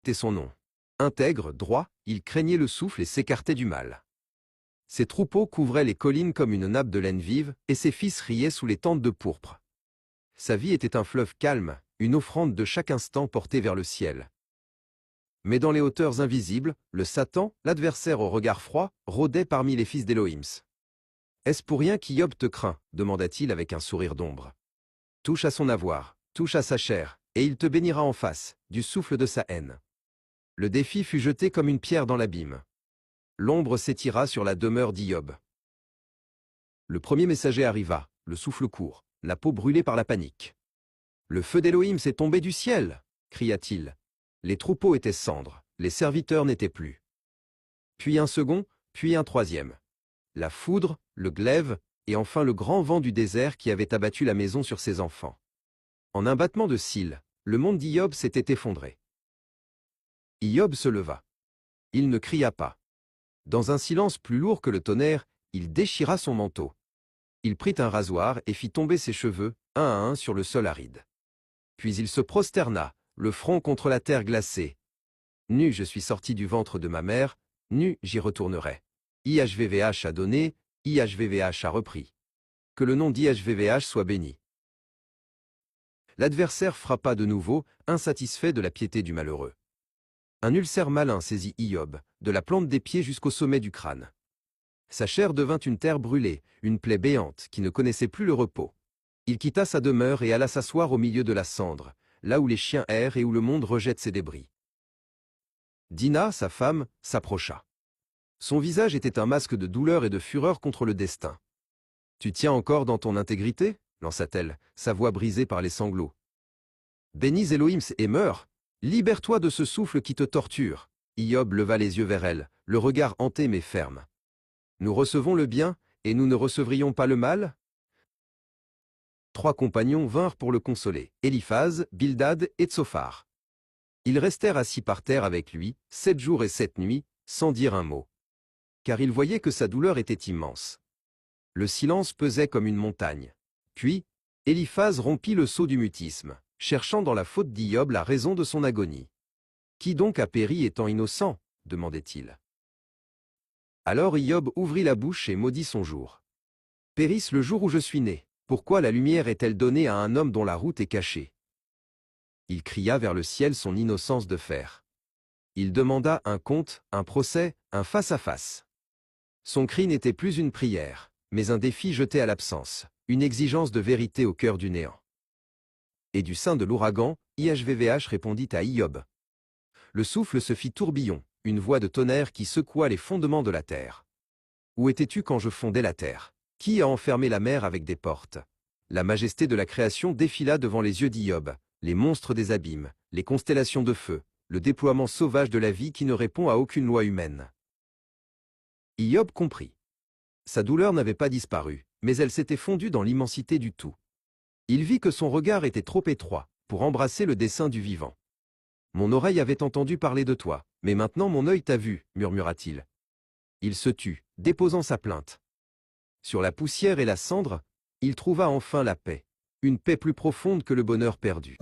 était son nom. Intègre, droit, il craignait le souffle et s'écartait du mal. Ses troupeaux couvraient les collines comme une nappe de laine vive, et ses fils riaient sous les tentes de pourpre. Sa vie était un fleuve calme, une offrande de chaque instant portée vers le ciel. Mais dans les hauteurs invisibles, le Satan, l'adversaire au regard froid, rôdait parmi les fils d'Élohim. « Est-ce pour rien qu'Hiob te craint ?» demanda-t-il avec un sourire d'ombre. « Touche à son avoir, touche à sa chair, et il te bénira en face, du souffle de sa haine. » Le défi fut jeté comme une pierre dans l'abîme. L'ombre s'étira sur la demeure d'Hiob. Le premier messager arriva, le souffle court, la peau brûlée par la panique. « Le feu d'Élohim s'est tombé du ciel !» cria-t-il. Les troupeaux étaient cendres, les serviteurs n'étaient plus. Puis un second, puis un troisième. La foudre, le glaive, et enfin le grand vent du désert qui avait abattu la maison sur ses enfants. En un battement de cils, le monde d'Hiob s'était effondré. Hiob se leva. Il ne cria pas. Dans un silence plus lourd que le tonnerre, il déchira son manteau. Il prit un rasoir et fit tomber ses cheveux, un à un, sur le sol aride. Puis il se prosterna, le front contre la terre glacée. Nu je suis sorti du ventre de ma mère, nu j'y retournerai. IHVVH a donné, IHVVH a repris. Que le nom d'IHVVH soit béni. L'adversaire frappa de nouveau, insatisfait de la piété du malheureux. Un ulcère malin saisit Hiob, de la plante des pieds jusqu'au sommet du crâne. Sa chair devint une terre brûlée, une plaie béante qui ne connaissait plus le repos. Il quitta sa demeure et alla s'asseoir au milieu de la cendre, là où les chiens errent et où le monde rejette ses débris. Dina, sa femme, s'approcha. Son visage était un masque de douleur et de fureur contre le destin. « Tu tiens encore dans ton intégrité ?» lança-t-elle, sa voix brisée par les sanglots. « Bénis Élohim et meurs. Libère-toi de ce souffle qui te torture. » Hiob leva les yeux vers elle, le regard hanté mais ferme. « Nous recevons le bien, et nous ne recevrions pas le mal ?» Trois compagnons vinrent pour le consoler, Éliphaz, Bildad et Tsophar. Ils restèrent assis par terre avec lui, 7 jours et 7 nuits, sans dire un mot. Car ils voyaient que sa douleur était immense. Le silence pesait comme une montagne. Puis, Éliphaz rompit le sceau du mutisme, cherchant dans la faute d'Hiob la raison de son agonie. « Qui donc a péri étant innocent ?» demandait-il. Alors Hiob ouvrit la bouche et maudit son jour. « Périsse le jour où je suis né. Pourquoi la lumière est-elle donnée à un homme dont la route est cachée ?» Il cria vers le ciel son innocence de fer. Il demanda un compte, un procès, un face-à-face. Son cri n'était plus une prière, mais un défi jeté à l'absence, une exigence de vérité au cœur du néant. Et du sein de l'ouragan, IHVVH répondit à Hiob. Le souffle se fit tourbillon, une voix de tonnerre qui secoua les fondements de la terre. Où étais-tu quand je fondais la terre? Qui a enfermé la mer avec des portes? La majesté de la création défila devant les yeux d'Hiob, les monstres des abîmes, les constellations de feu, le déploiement sauvage de la vie qui ne répond à aucune loi humaine. Hiob comprit. Sa douleur n'avait pas disparu, mais elle s'était fondue dans l'immensité du tout. Il vit que son regard était trop étroit pour embrasser le dessein du vivant. « Mon oreille avait entendu parler de toi, mais maintenant mon œil t'a vu, » murmura-t-il. Il se tut, déposant sa plainte. Sur la poussière et la cendre, il trouva enfin la paix, une paix plus profonde que le bonheur perdu.